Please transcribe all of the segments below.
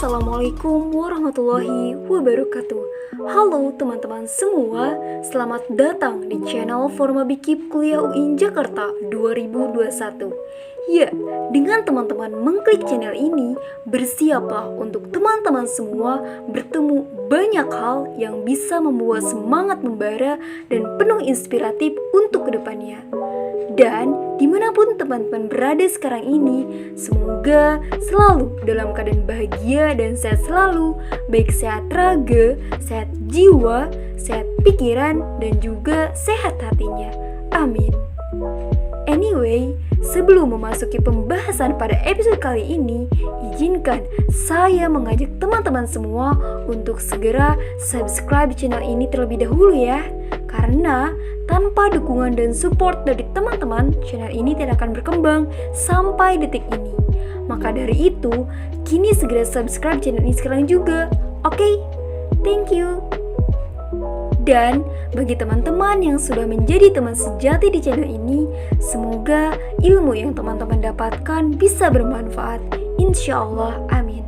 Assalamualaikum warahmatullahi wabarakatuh. Halo teman-teman semua, selamat datang di channel Forma Bikip Kuliah UIN Jakarta 2021. Ya, dengan teman-teman mengklik channel ini, bersiaplah untuk teman-teman semua bertemu banyak hal yang bisa membuat semangat membara dan penuh inspiratif untuk kedepannya. Dan dimanapun teman-teman berada sekarang ini, semoga selalu dalam keadaan bahagia dan sehat selalu, baik sehat raga, sehat jiwa, sehat pikiran, dan juga sehat hatinya. Amin. Anyway, sebelum memasuki pembahasan pada episode kali ini, izinkan saya mengajak teman-teman semua untuk segera subscribe channel ini terlebih dahulu ya. Karena tanpa dukungan dan support dari teman-teman, channel ini tidak akan berkembang sampai detik ini. Maka dari itu, kini segera subscribe channel ini sekarang juga. Oke? Thank you. Dan bagi teman-teman yang sudah menjadi teman sejati di channel ini, semoga ilmu yang teman-teman dapatkan bisa bermanfaat. Insya Allah, amin.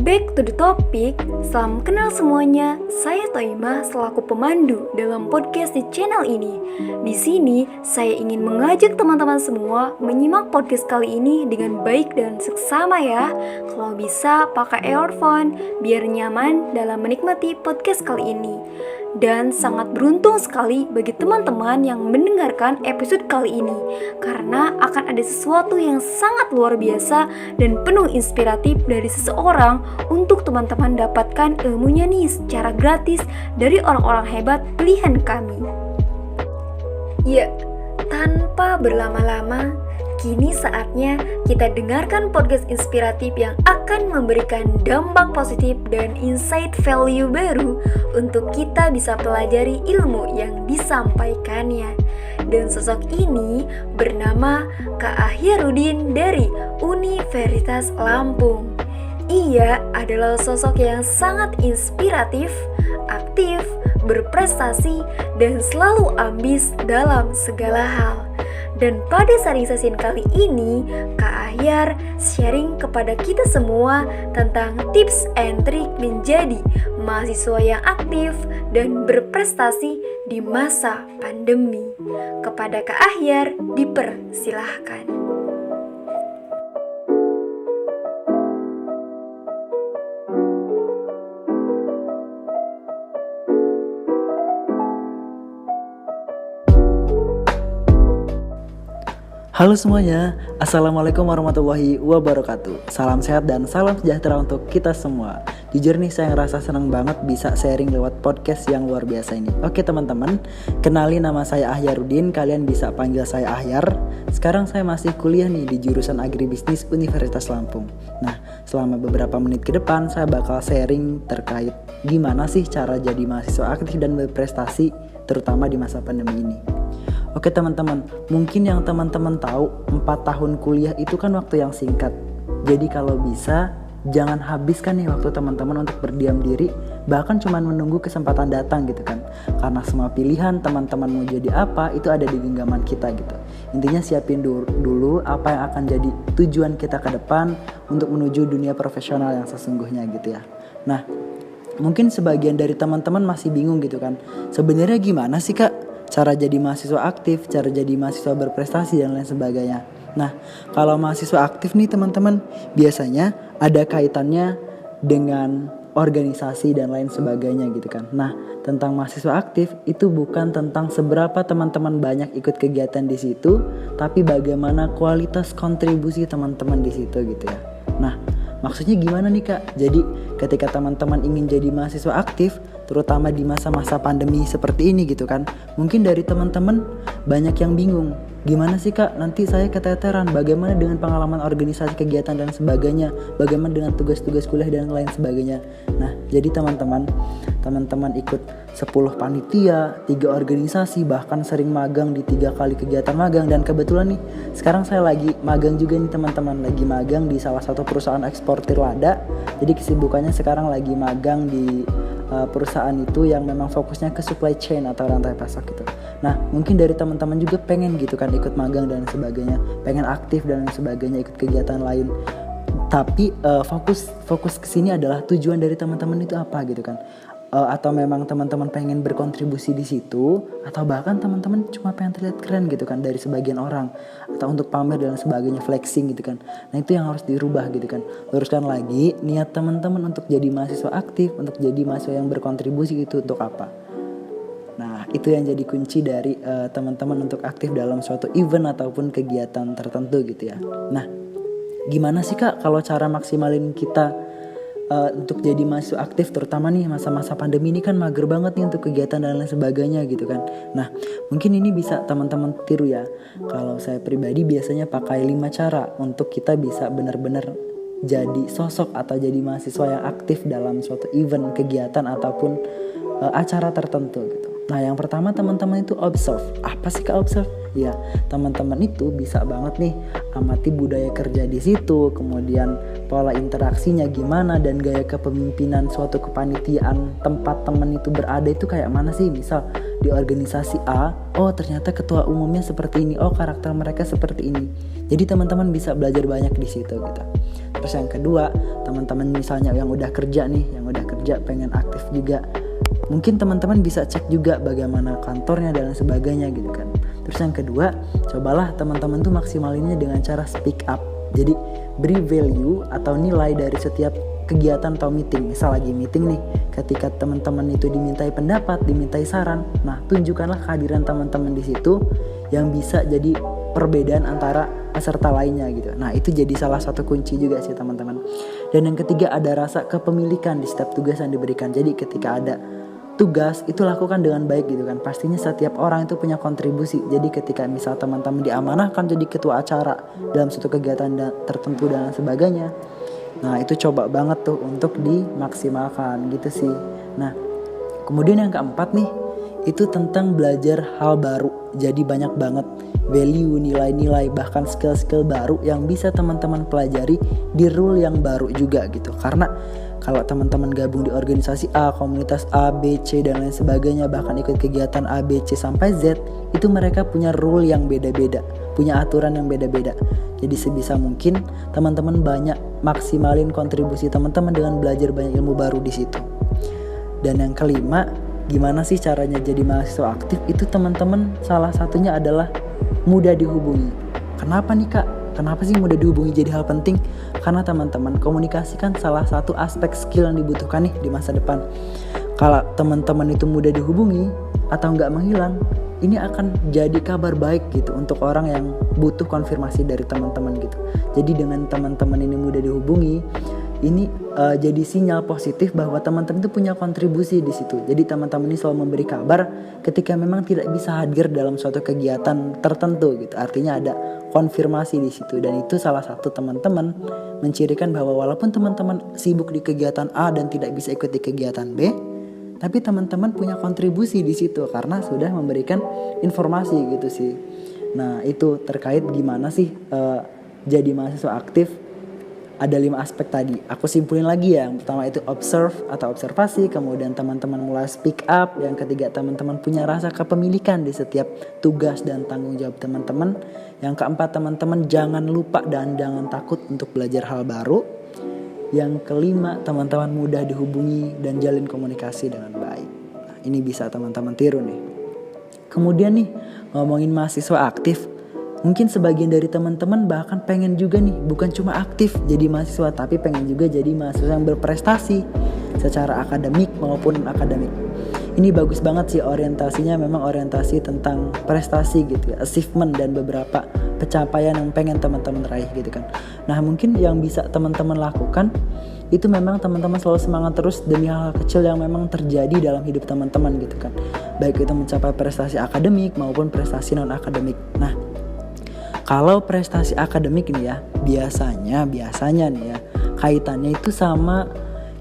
Back to the topic, salam kenal semuanya. Saya Toimah selaku pemandu dalam podcast di channel ini. Di sini saya ingin mengajak teman-teman semua menyimak podcast kali ini dengan baik dan seksama ya. Kalau bisa pakai earphone biar nyaman dalam menikmati podcast kali ini. Dan sangat beruntung sekali bagi teman-teman yang mendengarkan episode kali ini, karena akan ada sesuatu yang sangat luar biasa dan penuh inspiratif dari seseorang untuk teman-teman dapatkan ilmunya nih secara gratis dari orang-orang hebat pilihan kami. Ya, tanpa berlama-lama, kini saatnya kita dengarkan podcast inspiratif yang akan memberikan dampak positif dan insight value baru untuk kita bisa pelajari ilmu yang disampaikannya. Dan sosok ini bernama Kak Ahyarudin dari Universitas Lampung. Ia adalah sosok yang sangat inspiratif, aktif, berprestasi, dan selalu ambis dalam segala hal. Dan pada sharing session kali ini, Kak Ahyar sharing kepada kita semua tentang tips and trik menjadi mahasiswa yang aktif dan berprestasi di masa pandemi. Kepada Kak Ahyar, dipersilahkan. Halo semuanya, Assalamualaikum warahmatullahi wabarakatuh. Salam sehat dan salam sejahtera untuk kita semua. Jujur nih saya ngerasa senang banget bisa sharing lewat podcast yang luar biasa ini. Oke teman-teman, kenali nama saya Ahyarudin, kalian bisa panggil saya Ahyar. Sekarang saya masih kuliah nih di jurusan Agribisnis Universitas Lampung. Nah, selama beberapa menit ke depan saya bakal sharing terkait gimana sih cara jadi mahasiswa aktif dan berprestasi terutama di masa pandemi ini. Oke teman-teman, mungkin yang teman-teman tahu 4 tahun kuliah itu kan waktu yang singkat. Jadi kalau bisa, jangan habiskan nih waktu teman-teman untuk berdiam diri, bahkan cuma menunggu kesempatan datang gitu kan. Karena semua pilihan teman-teman mau jadi apa, itu ada di genggaman kita gitu. Intinya siapin dulu apa yang akan jadi tujuan kita ke depan untuk menuju dunia profesional yang sesungguhnya gitu ya. Nah, mungkin sebagian dari teman-teman masih bingung gitu kan. Sebenarnya gimana sih Kak? Cara jadi mahasiswa aktif, cara jadi mahasiswa berprestasi dan lain sebagainya. Nah, kalau mahasiswa aktif nih teman-teman, biasanya ada kaitannya dengan organisasi dan lain sebagainya gitu kan. Nah, tentang mahasiswa aktif itu bukan tentang seberapa teman-teman banyak ikut kegiatan di situ, tapi bagaimana kualitas kontribusi teman-teman di situ gitu ya. Nah, maksudnya gimana nih Kak? Jadi ketika teman-teman ingin jadi mahasiswa aktif, terutama di masa-masa pandemi seperti ini gitu kan, mungkin dari teman-teman banyak yang bingung, gimana sih Kak nanti saya keteteran, bagaimana dengan pengalaman organisasi kegiatan dan sebagainya, bagaimana dengan tugas-tugas kuliah dan lain sebagainya. Nah jadi teman-teman ikut 10 panitia, 3 organisasi, bahkan sering magang di 3 kali kegiatan magang. Dan kebetulan nih sekarang saya lagi magang juga nih teman-teman, lagi magang di salah satu perusahaan eksportir lada. Jadi kesibukannya sekarang lagi magang di perusahaan itu yang memang fokusnya ke supply chain atau rantai pasok gitu. Nah mungkin dari teman-teman juga pengen gitu kan ikut magang dan sebagainya, pengen aktif dan sebagainya, ikut kegiatan lain. Tapi fokus kesini adalah tujuan dari teman-teman itu apa gitu kan. Atau memang teman-teman pengen berkontribusi di situ, atau bahkan teman-teman cuma pengen terlihat keren gitu kan dari sebagian orang, atau untuk pamer dan sebagainya, flexing gitu kan. Nah itu yang harus dirubah gitu kan. Luruskan lagi niat teman-teman untuk jadi mahasiswa aktif, untuk jadi mahasiswa yang berkontribusi itu untuk apa. Nah itu yang jadi kunci dari teman-teman untuk aktif dalam suatu event ataupun kegiatan tertentu gitu ya. Nah gimana sih Kak kalau cara maksimalin kita untuk jadi mahasiswa aktif, terutama nih masa-masa pandemi ini kan mager banget nih untuk kegiatan dan lain sebagainya gitu kan. Nah mungkin ini bisa teman-teman tiru ya. Kalau saya pribadi biasanya pakai 5 cara untuk kita bisa benar-benar jadi sosok atau jadi mahasiswa yang aktif dalam suatu event, kegiatan ataupun acara tertentu gitu. Nah yang pertama teman-teman itu observe. Apa sih Kak observe? Ya teman-teman itu bisa banget nih amati budaya kerja di situ, kemudian pola interaksinya gimana, dan gaya kepemimpinan suatu kepanitiaan tempat teman itu berada itu kayak mana sih. Misal di organisasi A, oh ternyata ketua umumnya seperti ini, oh karakter mereka seperti ini. Jadi teman-teman bisa belajar banyak di situ gitu. Terus yang kedua, teman-teman misalnya yang udah kerja pengen aktif juga, mungkin teman-teman bisa cek juga bagaimana kantornya dan sebagainya gitu kan. Terus yang kedua, cobalah teman-teman tuh maksimalinnya dengan cara speak up. Jadi beri value atau nilai dari setiap kegiatan atau meeting. Misal lagi meeting nih, ketika teman-teman itu dimintai pendapat, dimintai saran, nah tunjukkanlah kehadiran teman-teman di situ yang bisa jadi perbedaan antara peserta lainnya gitu. Nah itu jadi salah satu kunci juga sih teman-teman. Dan yang ketiga, ada rasa kepemilikan di setiap tugas yang diberikan. Jadi ketika ada tugas itu lakukan dengan baik gitu kan. Pastinya setiap orang itu punya kontribusi. Jadi ketika misal teman-teman diamanahkan jadi ketua acara dalam suatu kegiatan tertentu dan sebagainya, nah itu coba banget tuh untuk dimaksimalkan gitu sih. Nah kemudian yang keempat nih, itu tentang belajar hal baru. Jadi banyak banget value, nilai-nilai, bahkan skill-skill baru yang bisa teman-teman pelajari di role yang baru juga gitu. Karena kalau teman-teman gabung di organisasi A, komunitas A, B, C dan lain sebagainya, bahkan ikut kegiatan A, B, C sampai Z, itu mereka punya rule yang beda-beda, punya aturan yang beda-beda. Jadi sebisa mungkin teman-teman banyak maksimalin kontribusi teman-teman dengan belajar banyak ilmu baru di situ. Dan yang kelima, gimana sih caranya jadi mahasiswa aktif? Itu teman-teman salah satunya adalah mudah dihubungi. Kenapa nih Kak? Kenapa sih mudah dihubungi jadi hal penting? Karena teman-teman, komunikasi kan salah satu aspek skill yang dibutuhkan nih di masa depan. Kalau teman-teman itu mudah dihubungi atau nggak menghilang, ini akan jadi kabar baik gitu untuk orang yang butuh konfirmasi dari teman-teman gitu. Jadi dengan teman-teman ini mudah dihubungi, ini jadi sinyal positif bahwa teman-teman itu punya kontribusi di situ. Jadi teman-teman ini selalu memberi kabar ketika memang tidak bisa hadir dalam suatu kegiatan tertentu gitu. Artinya ada konfirmasi di situ, dan itu salah satu teman-teman mencirikan bahwa walaupun teman-teman sibuk di kegiatan A dan tidak bisa ikut di kegiatan B, tapi teman-teman punya kontribusi di situ karena sudah memberikan informasi gitu sih. Nah itu terkait gimana sih jadi mahasiswa aktif. Ada 5 aspek tadi. Aku simpulin lagi ya. Yang pertama itu observe atau observasi. Kemudian teman-teman mulai speak up. Yang ketiga teman-teman punya rasa kepemilikan di setiap tugas dan tanggung jawab teman-teman. Yang keempat teman-teman jangan lupa dan jangan takut untuk belajar hal baru. Yang kelima teman-teman mudah dihubungi dan jalin komunikasi dengan baik. Nah, ini bisa teman-teman tiru nih. Kemudian nih ngomongin mahasiswa aktif. Mungkin sebagian dari teman-teman bahkan pengen juga nih bukan cuma aktif jadi mahasiswa, tapi pengen juga jadi mahasiswa yang berprestasi secara akademik maupun akademik. Ini bagus banget sih orientasinya, memang orientasi tentang prestasi gitu ya, achievement dan beberapa pencapaian yang pengen teman-teman raih gitu kan. Nah mungkin yang bisa teman-teman lakukan itu memang teman-teman selalu semangat terus demi hal-hal kecil yang memang terjadi dalam hidup teman-teman gitu kan. Baik itu mencapai prestasi akademik maupun prestasi non-akademik. Nah kalau prestasi akademik nih ya, biasanya nih ya, kaitannya itu sama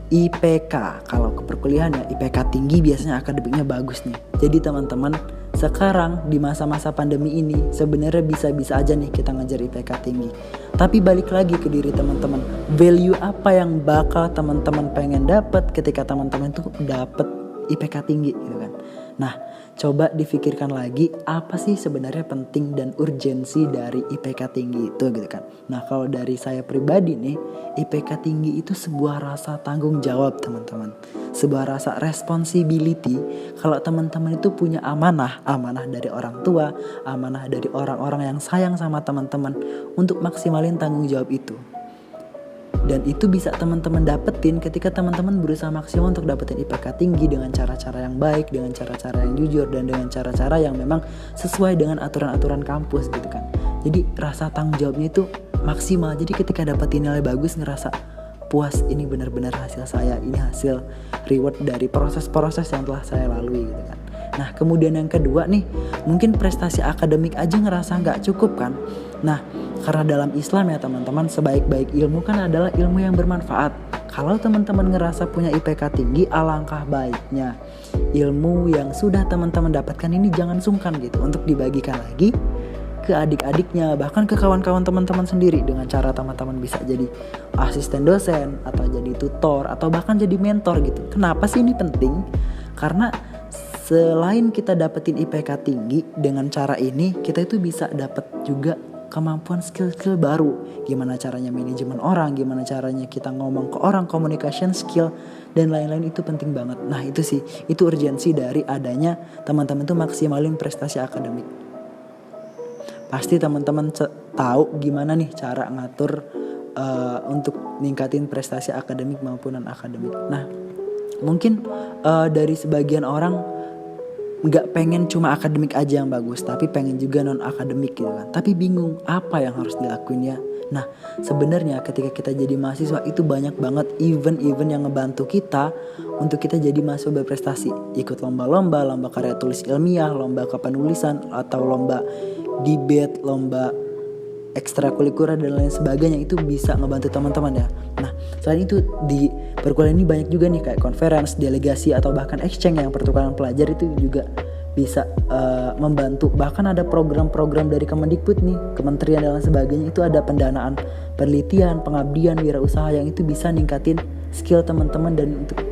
IPK. Kalau ke perkuliahan ya, IPK tinggi biasanya akademiknya bagus nih. Jadi teman-teman, sekarang di masa-masa pandemi ini sebenarnya bisa-bisa aja nih kita ngejar IPK tinggi. Tapi balik lagi ke diri teman-teman, value apa yang bakal teman-teman pengen dapat ketika teman-teman tuh dapat IPK tinggi gitu kan. Nah, coba difikirkan lagi apa sih sebenarnya penting dan urgensi dari IPK tinggi itu gitu kan. Nah, kalau dari saya pribadi nih, IPK tinggi itu sebuah rasa tanggung jawab teman-teman. Sebuah rasa responsibility kalau teman-teman itu punya amanah dari orang tua, amanah dari orang-orang yang sayang sama teman-teman untuk maksimalin tanggung jawab itu. Dan itu bisa teman-teman dapetin ketika teman-teman berusaha maksimal untuk dapetin IPK tinggi dengan cara-cara yang baik, dengan cara-cara yang jujur, dan dengan cara-cara yang memang sesuai dengan aturan-aturan kampus gitu kan. Jadi rasa tanggung jawabnya itu maksimal. Jadi ketika dapetin nilai bagus ngerasa puas, ini benar-benar hasil saya, ini hasil reward dari proses-proses yang telah saya lalui gitu kan. Nah kemudian yang kedua nih, mungkin prestasi akademik aja ngerasa gak cukup kan. Nah karena dalam Islam ya teman-teman, sebaik-baik ilmu kan adalah ilmu yang bermanfaat. Kalau teman-teman ngerasa punya IPK tinggi, alangkah baiknya ilmu yang sudah teman-teman dapatkan ini jangan sungkan gitu untuk dibagikan lagi ke adik-adiknya, bahkan ke kawan-kawan teman-teman sendiri, dengan cara teman-teman bisa jadi asisten dosen atau jadi tutor atau bahkan jadi mentor gitu. Kenapa sih ini penting? Karena selain kita dapetin IPK tinggi, dengan cara ini kita itu bisa dapat juga kemampuan skill-skill baru. Gimana caranya manajemen orang, gimana caranya kita ngomong ke orang, communication skill dan lain-lain itu penting banget. Nah itu sih, itu urgensi dari adanya teman-teman tuh maksimalin prestasi akademik. Pasti teman-teman tahu gimana nih cara ngatur untuk ningkatin prestasi akademik maupun non-akademik. Nah mungkin dari sebagian orang nggak pengen cuma akademik aja yang bagus, tapi pengen juga non akademik gitu kan. Tapi bingung apa yang harus dilakuin ya. Nah sebenarnya ketika kita jadi mahasiswa itu banyak banget event-event yang ngebantu kita untuk kita jadi mahasiswa berprestasi. Ikut lomba-lomba, lomba karya tulis ilmiah, lomba kepenulisan, atau lomba debate, lomba ekstrakurikuler dan lain sebagainya. Itu bisa ngebantu teman-teman ya. Nah selain itu di perkuliahan ini banyak juga nih kayak conference, delegasi atau bahkan exchange yang pertukaran pelajar itu juga bisa membantu. Bahkan ada program-program dari Kemendikbud nih, kementerian dan lain sebagainya, itu ada pendanaan penelitian, pengabdian, wirausaha yang itu bisa ningkatin skill teman-teman dan untuk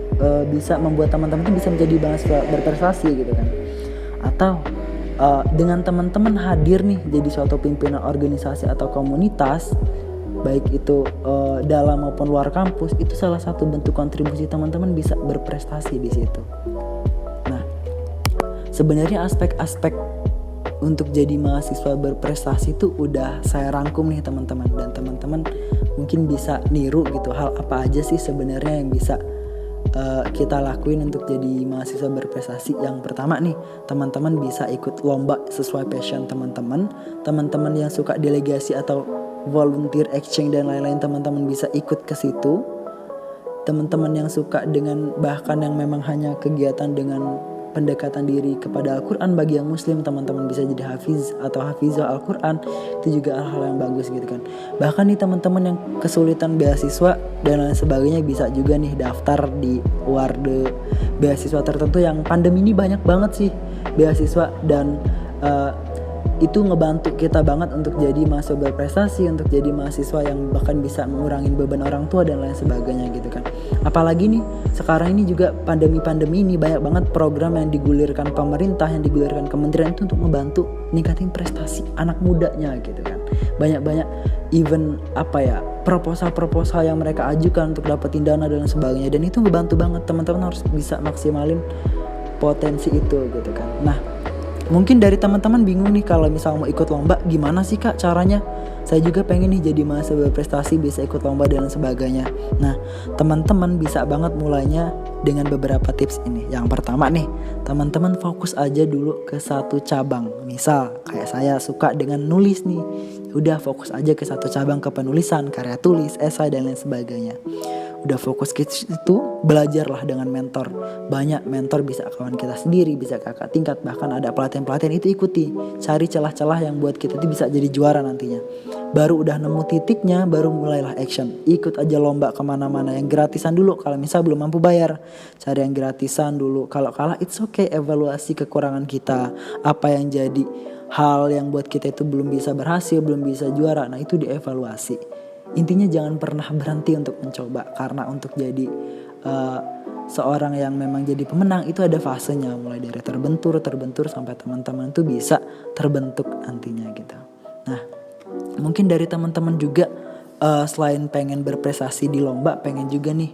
bisa membuat teman-teman itu bisa menjadi mahasiswa berprestasi gitu kan. Atau dengan teman-teman hadir nih jadi suatu pimpinan organisasi atau komunitas, baik itu dalam maupun luar kampus, itu salah satu bentuk kontribusi teman-teman bisa berprestasi di situ. Nah, sebenarnya aspek-aspek untuk jadi mahasiswa berprestasi itu udah saya rangkum nih teman-teman, dan teman-teman mungkin bisa niru gitu hal apa aja sih sebenarnya yang bisa kita lakuin untuk jadi mahasiswa berprestasi. Yang pertama nih, teman-teman bisa ikut lomba sesuai passion teman-teman. Teman-teman yang suka delegasi atau volunteer exchange dan lain-lain, teman-teman bisa ikut ke situ. Teman-teman yang suka dengan bahkan yang memang hanya kegiatan dengan pendekatan diri kepada Al-Quran bagi yang muslim, teman-teman bisa jadi hafiz atau hafizah Al-Quran. Itu juga hal yang bagus gitu kan. Bahkan nih teman-teman yang kesulitan beasiswa dan lain sebagainya bisa juga nih daftar di warde beasiswa tertentu. Yang pandemi ini banyak banget sih beasiswa, dan itu ngebantu kita banget untuk jadi mahasiswa berprestasi, untuk jadi mahasiswa yang bahkan bisa mengurangin beban orang tua dan lain sebagainya gitu kan. Apalagi nih sekarang ini juga pandemi ini banyak banget program yang digulirkan pemerintah, yang digulirkan kementerian itu untuk membantu ningkatin prestasi anak mudanya gitu kan. Banyak-banyak event proposal yang mereka ajukan untuk dapetin dana dan lain sebagainya, dan itu ngebantu banget. Teman-teman harus bisa maksimalin potensi itu gitu kan. Nah mungkin dari teman-teman bingung nih kalau misal mau ikut lomba, gimana sih kak caranya? Saya juga pengen nih jadi mahasiswa berprestasi, bisa ikut lomba dan sebagainya. Nah teman-teman bisa banget mulainya dengan beberapa tips ini. Yang pertama nih, teman-teman fokus aja dulu ke satu cabang. Misal kayak saya suka dengan nulis nih, udah fokus aja ke satu cabang, ke penulisan, karya tulis, esai dan lain sebagainya. Udah fokus ke situ, belajarlah dengan mentor. Banyak mentor, bisa kawan kita sendiri, bisa kakak tingkat, bahkan ada pelatihan-pelatihan, itu ikuti. Cari celah-celah yang buat kita itu bisa jadi juara nantinya. Baru udah nemu titiknya, baru mulailah action. Ikut aja lomba kemana-mana, yang gratisan dulu. Kalau misal belum mampu bayar, cari yang gratisan dulu. Kalau kalah it's okay, evaluasi kekurangan kita. Apa yang jadi hal yang buat kita itu belum bisa berhasil, belum bisa juara, nah itu dievaluasi. Intinya jangan pernah berhenti untuk mencoba, karena untuk jadi seorang yang memang jadi pemenang itu ada fasenya, mulai dari terbentur sampai teman-teman tuh bisa terbentuk nantinya gitu. Nah, mungkin dari teman-teman juga selain pengen berprestasi di lomba, pengen juga nih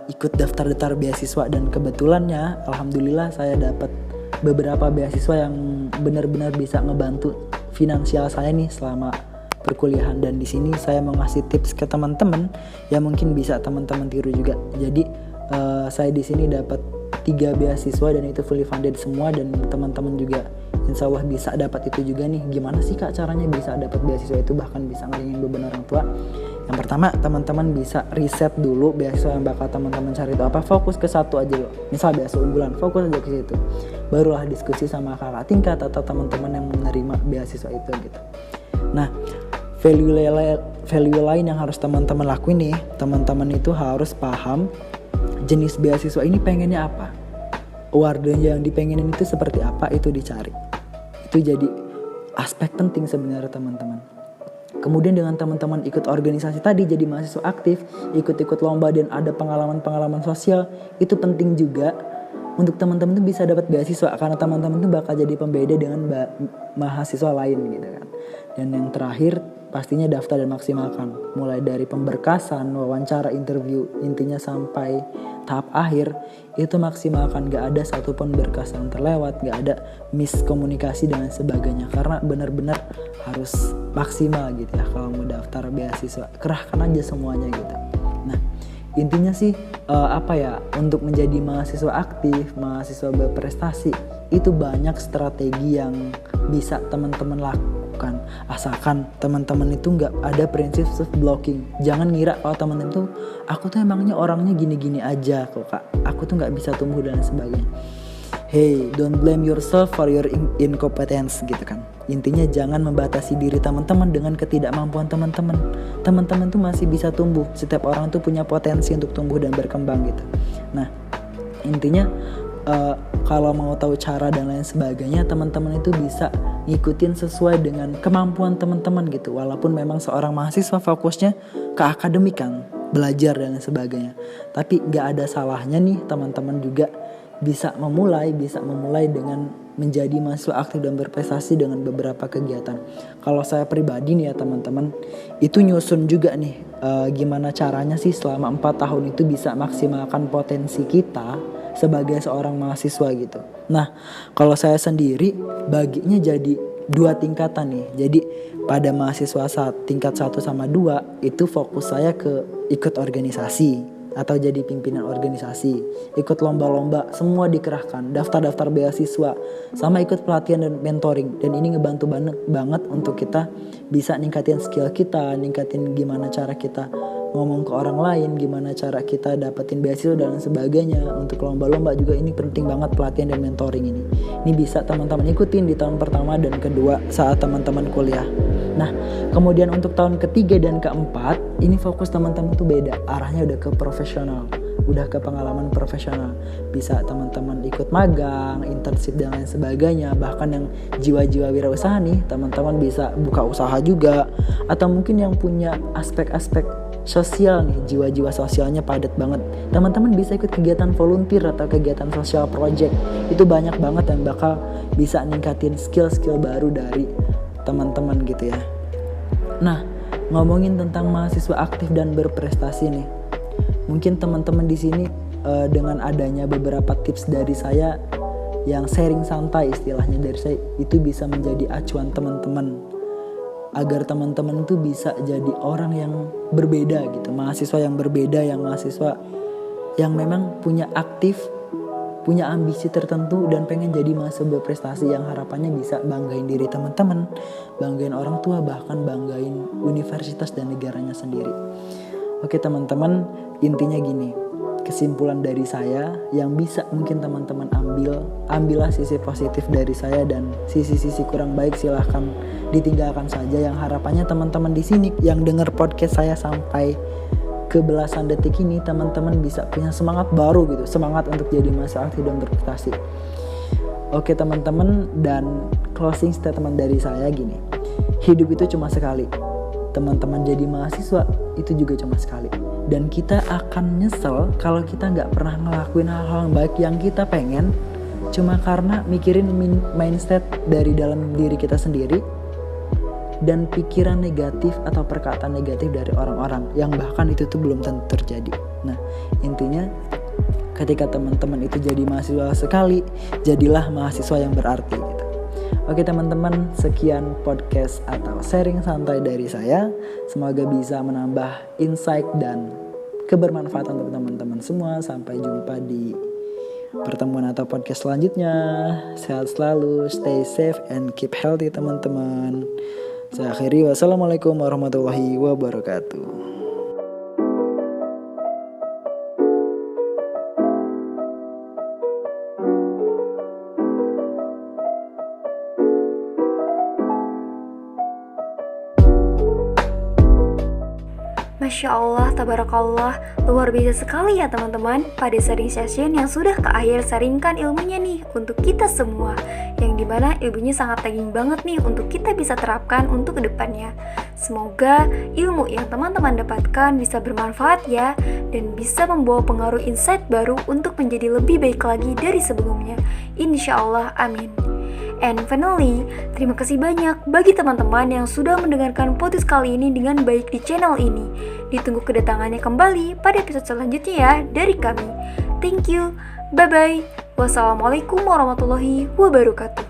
ikut daftar beasiswa, dan kebetulannya alhamdulillah saya dapat beberapa beasiswa yang benar-benar bisa ngebantu finansial saya nih selama perkuliahan. Dan di sini saya mau ngasih tips ke teman-teman yang mungkin bisa teman-teman tiru juga. Jadi saya di sini dapat 3 beasiswa dan itu fully funded semua, dan teman-teman juga insya Allah bisa dapat itu juga nih. Gimana sih Kak caranya bisa dapat beasiswa itu, bahkan bisa ngeringin beban orang tua? Yang pertama, teman-teman bisa riset dulu beasiswa yang bakal teman-teman cari itu apa. Fokus ke satu aja loh. Misal beasiswa unggulan, fokus aja ke situ. Barulah diskusi sama kakak tingkat atau teman-teman yang menerima beasiswa itu gitu. Nah, value lain yang harus teman-teman lakuin nih, teman-teman itu harus paham jenis beasiswa ini pengennya apa, awardnya yang dipengenin itu seperti apa, itu dicari. Itu jadi aspek penting sebenarnya teman-teman. Kemudian dengan teman-teman ikut organisasi tadi, jadi mahasiswa aktif, ikut-ikut lomba dan ada pengalaman-pengalaman sosial, itu penting juga untuk teman-teman tuh bisa dapat beasiswa, karena teman-teman tuh bakal jadi pembeda dengan mahasiswa lain gitu kan. Dan yang terakhir pastinya daftar dan maksimalkan, mulai dari pemberkasan, wawancara, interview, intinya sampai tahap akhir itu maksimalkan. Gak ada satupun berkas yang terlewat, gak ada miskomunikasi dan sebagainya, karena benar-benar harus maksimal gitu ya. Kalau mau daftar beasiswa, kerahkan aja semuanya gitu. Nah, intinya sih untuk menjadi mahasiswa aktif, mahasiswa berprestasi, itu banyak strategi yang bisa teman-teman lakukan, asalkan teman-teman itu nggak ada prinsip self blocking. Jangan ngira kalau teman-teman tuh aku tuh emangnya orangnya gini-gini aja kok Kak, aku tuh nggak bisa tumbuh dan sebagainya. Hey, don't blame yourself for your incompetence gitu kan. Intinya jangan membatasi diri teman-teman dengan ketidakmampuan teman-teman. Teman-teman tuh masih bisa tumbuh. Setiap orang tuh punya potensi untuk tumbuh dan berkembang gitu. Nah, intinya kalau mau tahu cara dan lain sebagainya, teman-teman itu bisa ngikutin sesuai dengan kemampuan teman-teman gitu. Walaupun memang seorang mahasiswa fokusnya ke akademik kan, belajar dan sebagainya. Tapi gak ada salahnya nih teman-teman juga bisa memulai dengan menjadi mahasiswa aktif dan berprestasi dengan beberapa kegiatan. Kalau saya pribadi nih ya teman-teman, itu nyusun juga nih gimana caranya sih selama 4 tahun itu bisa maksimalkan potensi kita sebagai seorang mahasiswa gitu. Nah, kalau saya sendiri baginya jadi 2 tingkatan nih. Jadi pada mahasiswa tingkat 1 sama 2 itu fokus saya ke ikut organisasi atau jadi pimpinan organisasi, ikut lomba-lomba, semua dikerahkan, daftar beasiswa, sama ikut pelatihan dan mentoring. Dan ini ngebantu banget untuk kita bisa ningkatin skill kita, ningkatin gimana cara kita ngomong ke orang lain, gimana cara kita dapetin beasiswa dan sebagainya. Untuk lomba-lomba juga ini penting banget pelatihan dan mentoring ini. Ini bisa teman-teman ikutin di tahun pertama dan kedua saat teman-teman kuliah. Nah, kemudian untuk tahun ketiga dan keempat, ini fokus teman-teman tuh beda. Arahnya udah ke profesional, udah ke pengalaman profesional. Bisa teman-teman ikut magang, internship dan lain sebagainya. Bahkan yang jiwa-jiwa wirausaha nih, teman-teman bisa buka usaha juga. Atau mungkin yang punya aspek-aspek sosial nih, jiwa-jiwa sosialnya padat banget. Teman-teman bisa ikut kegiatan volunteer atau kegiatan social project. Itu banyak banget yang bakal bisa ningkatin skill-skill baru dari teman-teman gitu ya. Nah, ngomongin tentang mahasiswa aktif dan berprestasi nih, mungkin teman-teman di sini dengan adanya beberapa tips dari saya yang sharing santai istilahnya dari saya, itu bisa menjadi acuan teman-teman agar teman-teman itu bisa jadi orang yang berbeda gitu, mahasiswa yang berbeda, yang mahasiswa yang memang punya ambisi tertentu dan pengen jadi mahasiswa berprestasi yang harapannya bisa banggain diri teman-teman, banggain orang tua, bahkan banggain universitas dan negaranya sendiri. Oke teman-teman, intinya gini, kesimpulan dari saya yang bisa mungkin teman-teman ambillah sisi positif dari saya, dan sisi-sisi kurang baik silahkan ditinggalkan saja. Yang harapannya teman-teman di sini yang dengar podcast saya sampai ke belasan detik ini, teman-teman bisa punya semangat baru gitu, semangat untuk jadi mahasiswa aktif dan berprestasi. Oke teman-teman, dan closing statement dari saya gini, hidup itu cuma sekali. teman-teman jadi mahasiswa itu juga cuma sekali. Dan kita akan nyesel kalau kita nggak pernah ngelakuin hal-hal baik yang kita pengen cuma karena mikirin mindset dari dalam diri kita sendiri dan pikiran negatif atau perkataan negatif dari orang-orang yang bahkan itu tuh belum tentu terjadi. Nah, intinya ketika teman-teman itu jadi mahasiswa sekali, jadilah mahasiswa yang berarti gitu. Oke teman-teman, sekian podcast atau sharing santai dari saya. Semoga bisa menambah insight dan kebermanfaatan untuk teman-teman semua. Sampai jumpa di pertemuan atau podcast selanjutnya. Sehat selalu, stay safe and keep healthy teman-teman. Saya akhiri, wassalamualaikum warahmatullahi wabarakatuh. Masya Allah, tabarakallah, luar biasa sekali ya teman-teman. Pada sharing session yang sudah ke akhir, sharingkan ilmunya nih untuk kita semua, yang dimana ilmunya sangat penting banget nih untuk kita bisa terapkan untuk kedepannya. Semoga ilmu yang teman-teman dapatkan bisa bermanfaat ya, dan bisa membawa pengaruh insight baru untuk menjadi lebih baik lagi dari sebelumnya. Insya Allah, amin. And finally, terima kasih banyak bagi teman-teman yang sudah mendengarkan podcast kali ini dengan baik di channel ini. Ditunggu kedatangannya kembali pada episode selanjutnya ya dari kami. Thank you, bye-bye. Wassalamualaikum warahmatullahi wabarakatuh.